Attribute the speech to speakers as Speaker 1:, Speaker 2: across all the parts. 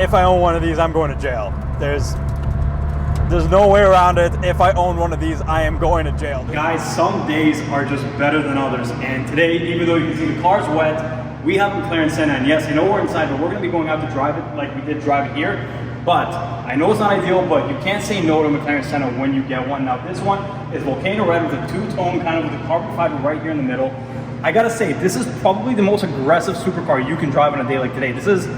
Speaker 1: If I own one of these, I'm going to jail. There's no way around it. If I own one of these, I am going to jail. Guys, some days are just better than others. And today, even though you can see the car's wet, we have McLaren Senna. And yes, I know we're inside, but we're going to be going out to drive it like we did drive it here. But I know it's not ideal, but you can't say no to McLaren Senna when you get one. Now, this one is volcano red with a two-tone, kind of with a carbon fiber right here in the middle. I gotta say, this is probably the most aggressive supercar you can drive on a day like today. This is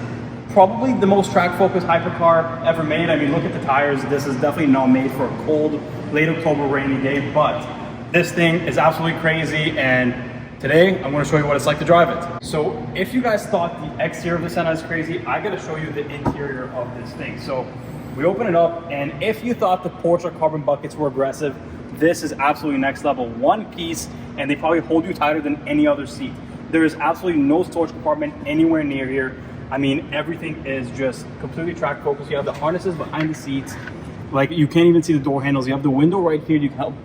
Speaker 1: probably the most track-focused hypercar ever made. I mean, look at the tires. This is definitely not made for a cold, late October rainy day, but this thing is absolutely crazy, and today I'm going to show you what it's like to drive it. So if you guys thought the exterior of the Senna is crazy, I got to show you the interior of this thing. So we open it up, and if you thought the Porsche carbon buckets were aggressive, this is absolutely next level. One piece, and they probably hold you tighter than any other seat. There is absolutely no storage compartment anywhere near here. I mean, everything is just completely track focused. You have the harnesses behind the seats. Like, you can't even see the door handles. You have the window right here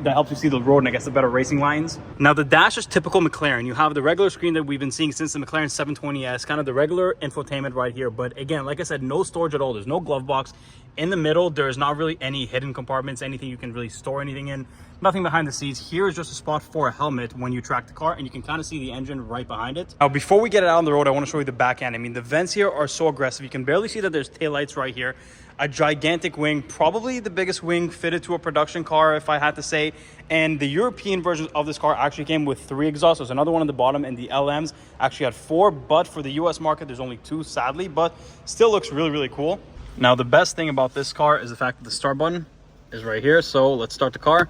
Speaker 1: that helps you see the road and I guess the better racing lines. Now, the dash is typical McLaren. You have the regular screen that we've been seeing since the McLaren 720S, kind of the regular infotainment right here. But again, like I said, no storage at all. There's no glove box. In the middle, there's not really any hidden compartments, anything you can really store anything in. Nothing behind the seats. Here is just a spot for a helmet when you track the car, and you can kind of see the engine right behind it. Now, before we get it out on the road, I want to show you the back end. I mean, the vents here are so aggressive. You can barely see that there's taillights right here. A gigantic wing, probably the biggest wing fitted to a production car, if I had to say. And the European versions of this car actually came with 3 exhausts. There's another one on the bottom, and the LMs actually had 4, but for the US market, there's only 2, sadly, but still looks really, really cool. Now, the best thing about this car is the fact that the start button is right here. So let's start the car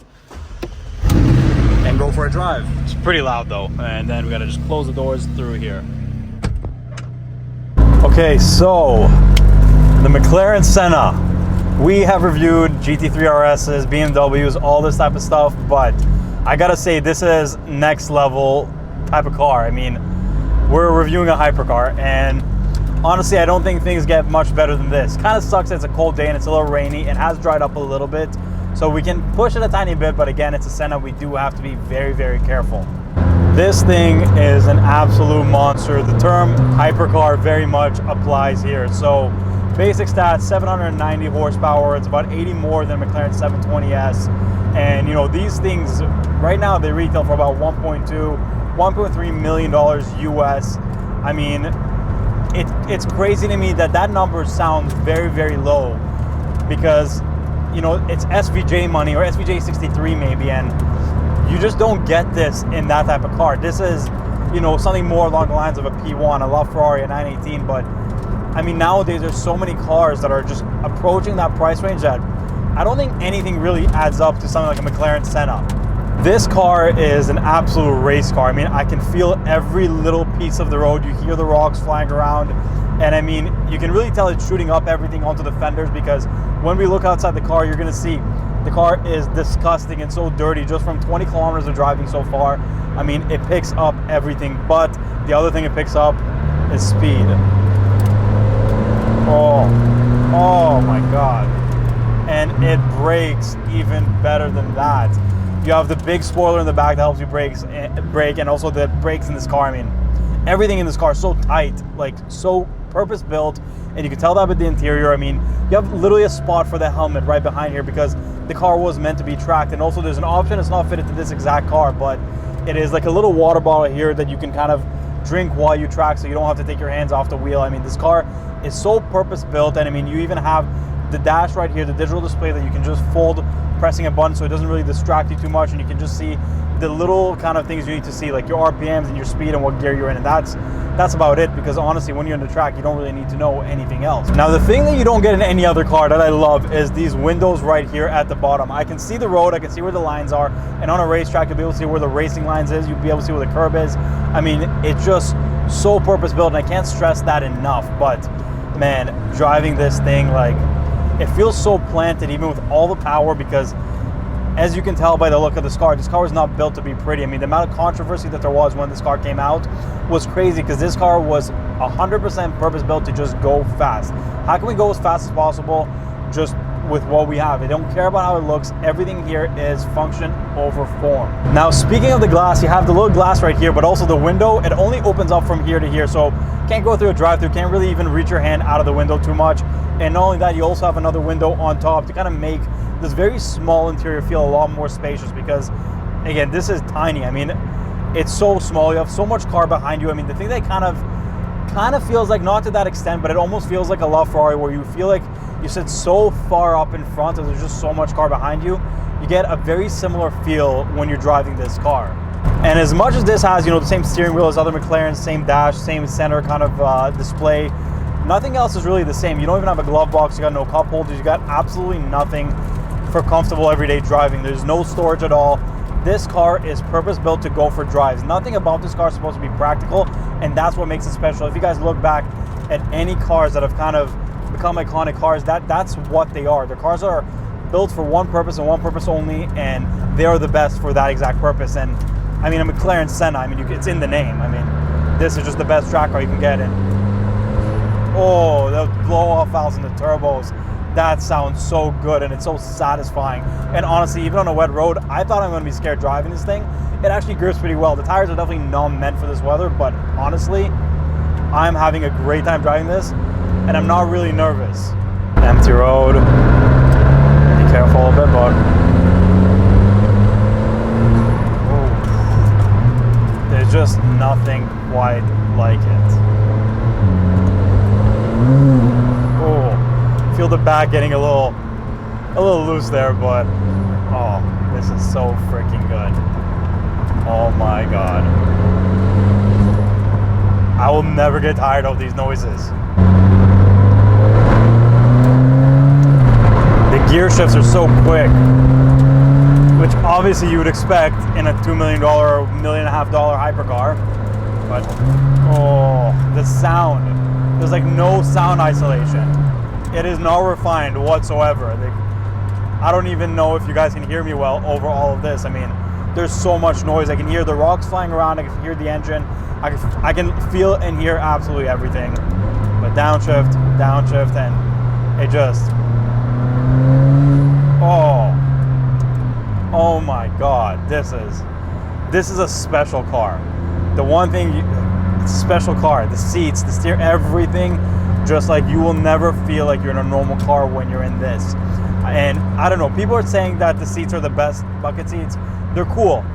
Speaker 1: and go for a drive. It's pretty loud though, and then we gotta just close the doors through here. Okay, so the McLaren Senna. We have reviewed GT3 RSs, BMWs, all this type of stuff, but I gotta say, this is next level type of car. I mean, we're reviewing a hypercar, and honestly, I don't think things get much better than this. Kind of sucks that it's a cold day and it's a little rainy. It has dried up a little bit, so we can push it a tiny bit, but again, it's a Senna. We do have to be very, very careful. This thing is an absolute monster. The term hypercar very much applies here. So basic stats, 790 horsepower. It's about 80 more than McLaren 720S. And you know, these things right now, they retail for about $1.3 million US. I mean, it's crazy to me that number sounds very, very low, because you know, it's SVJ money, or SVJ 63 maybe, and you just don't get this in that type of car. This is, you know, something more along the lines of a P1. I love Ferrari at 918, but I mean, nowadays there's so many cars that are just approaching that price range that I don't think anything really adds up to something like a McLaren Senna. This car is an absolute race car. I mean, I can feel every little piece of the road. You hear the rocks flying around. And I mean, you can really tell it's shooting up everything onto the fenders, because when we look outside the car, you're gonna see the car is disgusting and so dirty just from 20 kilometers of driving so far. I mean, it picks up everything, but the other thing it picks up is speed. Oh my God. And it brakes even better than that. You have the big spoiler in the back that helps you brake, and also the brakes in this car. I mean, everything in this car is so tight, like so purpose built, and you can tell that with the interior. I mean, you have literally a spot for the helmet right behind here because the car was meant to be tracked. And also there's an option, it's not fitted to this exact car, but it is like a little water bottle here that you can kind of drink while you track, so you don't have to take your hands off the wheel. I mean, this car is so purpose built, and I mean, you even have the dash right here, the digital display that you can just fold pressing a button, so it doesn't really distract you too much, and you can just see the little kind of things you need to see, like your RPMs and your speed and what gear you're in. And that's about it, because honestly, when you're in the track, you don't really need to know anything else. Now, the thing that you don't get in any other car that I love is these windows right here at the bottom. I can see the road, I can see where the lines are, and on a racetrack, you'll be able to see where the racing lines is, you'll be able to see where the curb is. I mean, it's just so purpose built, and I can't stress that enough. But man, driving this thing, like, it feels so planted even with all the power, because as you can tell by the look of this car is not built to be pretty. I mean, the amount of controversy that there was when this car came out was crazy, because this car was 100% purpose built to just go fast. How can we go as fast as possible? Just with what we have. They don't care about how it looks. Everything here is function over form. Now, speaking of the glass, you have the little glass right here, but also the window. It only opens up from here to here, so can't go through a drive-through, can't really even reach your hand out of the window too much. And not only that, you also have another window on top to kind of make this very small interior feel a lot more spacious, because again, this is tiny. I mean, it's so small. You have so much car behind you. I mean, the thing that kind of feels like, not to that extent, but it almost feels like a LaFerrari, where you feel like you sit so far up in front and there's just so much car behind you. You get a very similar feel when you're driving this car. And as much as this has, you know, the same steering wheel as other McLarens, same dash, same center kind of display, nothing else is really the same. You don't even have a glove box. You got no cup holders. You got absolutely nothing for comfortable everyday driving. There's no storage at all. This car is purpose built to go for drives. Nothing about this car is supposed to be practical, and that's what makes it special. If you guys look back at any cars that have kind of become iconic cars, that's what they are. They're cars that are built for one purpose and one purpose only, and they are the best for that exact purpose. And I mean, a McLaren Senna, I mean, it's in the name. I mean, this is just the best track car you can get. And oh, the blow-off valves and the turbos, that sounds so good, and it's so satisfying. And honestly, even on a wet road, I thought I'm going to be scared driving this thing. It actually grips pretty well. The tires are definitely not meant for this weather, but honestly, I'm having a great time driving this, and I'm not really nervous. Empty road. Be careful a bit, but oh, there's just nothing quite like it. Oh. Feel the back getting a little loose there, but oh, this is so freaking good. Oh my god, I will never get tired of these noises. The gear shifts are so quick, which obviously you would expect in a $2 million or $1.5 million hypercar, but oh, the sound, there's like no sound isolation. It is not refined whatsoever. I don't even know if you guys can hear me well over all of this. I mean, there's so much noise. I can hear the rocks flying around. I can hear the engine. I can feel and hear absolutely everything. But downshift, and it just, oh my God, this is a special car. The one thing, it's a special car. The seats, the steer, everything. Just like you will never feel like you're in a normal car when you're in this. And I don't know, people are saying that the seats are the best bucket seats. They're cool.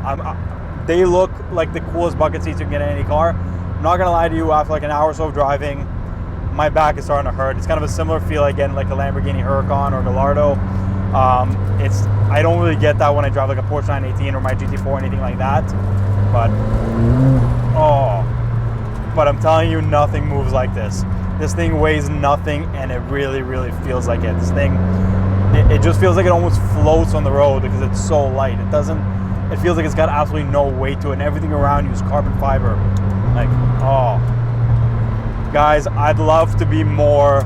Speaker 1: They look like the coolest bucket seats you can get in any car. I'm not gonna lie to you, after like an hour or so of driving, my back is starting to hurt. It's kind of a similar feel I get in like a Lamborghini Huracan or Gallardo. I don't really get that when I drive like a Porsche 918 or my GT4 or anything like that. But I'm telling you, nothing moves like this. This thing weighs nothing, and it really, really feels like it. This thing, it just feels like it almost floats on the road because it's so light. It feels like it's got absolutely no weight to it, and everything around you is carbon fiber. Like, oh. Guys, I'd love to be more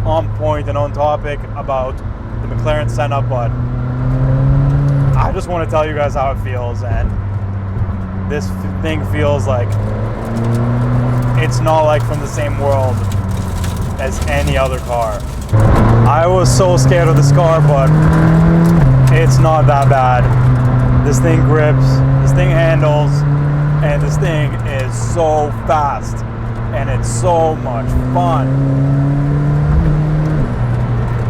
Speaker 1: on point and on topic about the McLaren Senna, but I just want to tell you guys how it feels, and this thing feels like it's not like from the same world as any other car. I was so scared of this car, but it's not that bad. This thing grips, this thing handles, and this thing is so fast, and it's so much fun.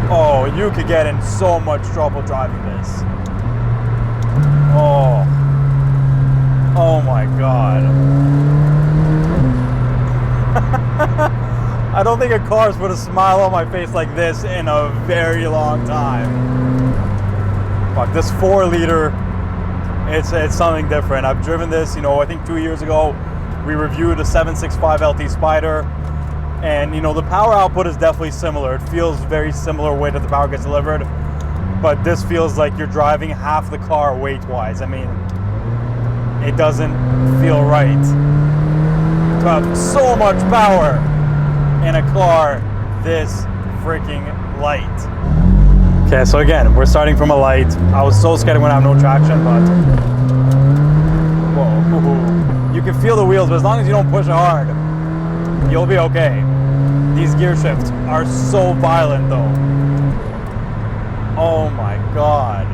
Speaker 1: Oh, you could get in so much trouble driving this. Oh my God. I don't think a car's put a smile on my face like this in a very long time. Fuck, this 4-liter, it's something different. I've driven this, you know, I think 2 years ago, we reviewed a 765 LT Spider, and you know, the power output is definitely similar. It feels very similar way that the power gets delivered, but this feels like you're driving half the car weight-wise. I mean, it doesn't feel right to have so much power in a car this freaking light. Okay, so again, we're starting from a light. I was so scared when I have no traction, but whoa, you can feel the wheels, but as long as you don't push it hard, you'll be okay. These gear shifts are so violent though. Oh my God.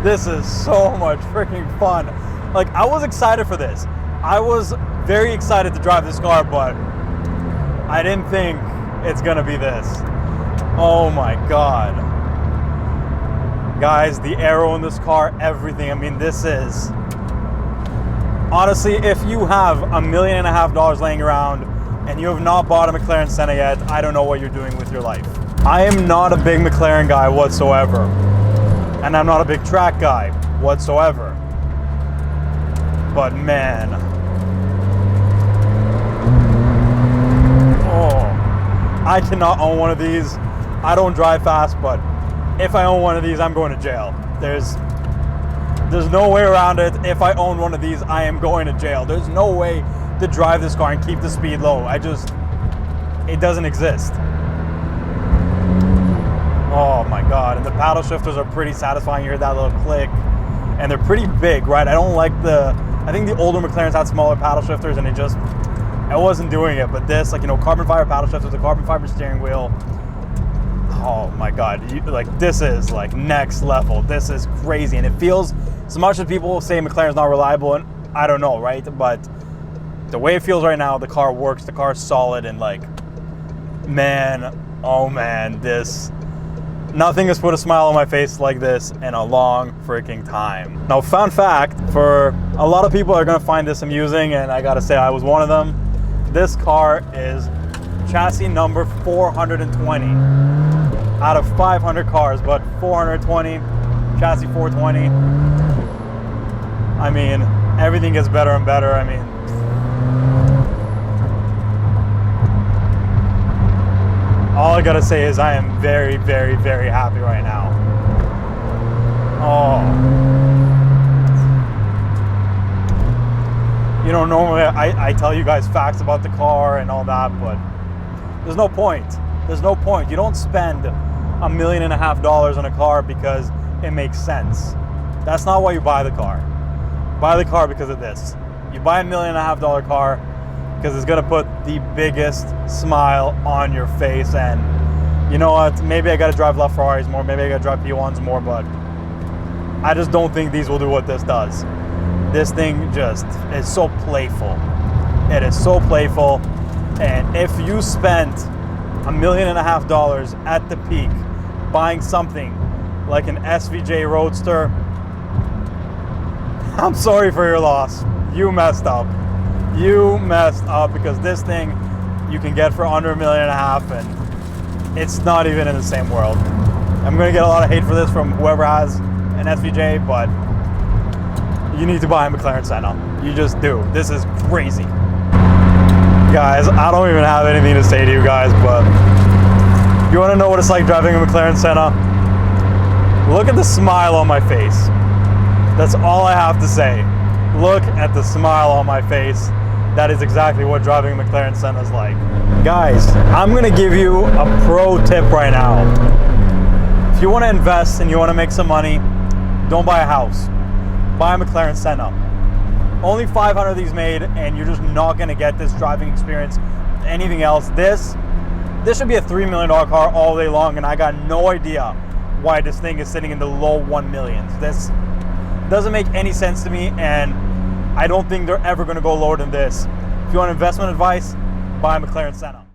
Speaker 1: This is so much freaking fun. Like, I was excited for this. I was very excited to drive this car, but I didn't think it's gonna be this. Oh my God. Guys, the aero in this car, everything. I mean, this is... Honestly, if you have $1.5 million laying around and you have not bought a McLaren Senna yet, I don't know what you're doing with your life. I am not a big McLaren guy whatsoever. And I'm not a big track guy whatsoever. But man. Oh, I cannot own one of these. I don't drive fast, but if I own one of these, I'm going to jail. There's no way around it. If I own one of these, I am going to jail. There's no way to drive this car and keep the speed low. It doesn't exist. Oh my God, and the paddle shifters are pretty satisfying. You hear that little click, and they're pretty big, right? I think the older McLarens had smaller paddle shifters, and I wasn't doing it, but this, like, you know, carbon fiber paddle shifters, a carbon fiber steering wheel. Oh my God, this is like next level. This is crazy, and it feels, as much as people say McLaren's not reliable, and I don't know, right? But the way it feels right now, the car works, the car is solid, and like, man, oh man, nothing has put a smile on my face like this in a long freaking time. Now, fun fact, for a lot of people are gonna find this amusing, and I gotta say I was one of them. This car is chassis number 420 out of 500 cars, but 420, chassis 420. I mean, everything gets better and better. I mean, all I gotta say is I am very, very, very happy right now. Oh. You know, normally I tell you guys facts about the car and all that, but there's no point. There's no point. You don't spend $1.5 million on a car because it makes sense. That's not why you buy the car. You buy the car because of this. You buy $1.5 million car because it's gonna put the biggest smile on your face. And you know what? Maybe I gotta drive LaFerraris more, maybe I gotta drive P1s more, but I just don't think these will do what this does. This thing just is so playful. It is so playful. And if you spent $1.5 million at the peak buying something like an SVJ Roadster, I'm sorry for your loss. You messed up. You messed up, because this thing you can get for under $1.5 million, and it's not even in the same world. I'm gonna get a lot of hate for this from whoever has an SVJ, but you need to buy a McLaren Senna. You just do. This is crazy. Guys, I don't even have anything to say to you guys, but if you wanna know what it's like driving a McLaren Senna, look at the smile on my face. That's all I have to say. Look at the smile on my face. That is exactly what driving a McLaren Senna is like. Guys, I'm gonna give you a pro tip right now. If you wanna invest and you wanna make some money, don't buy a house. Buy a McLaren Senna. Only 500 of these made, and you're just not gonna get this driving experience, anything else. This should be a $3 million car all day long, and I got no idea why this thing is sitting in the low 1 millions. This doesn't make any sense to me, and I don't think they're ever gonna go lower than this. If you want investment advice, buy a McLaren Senna.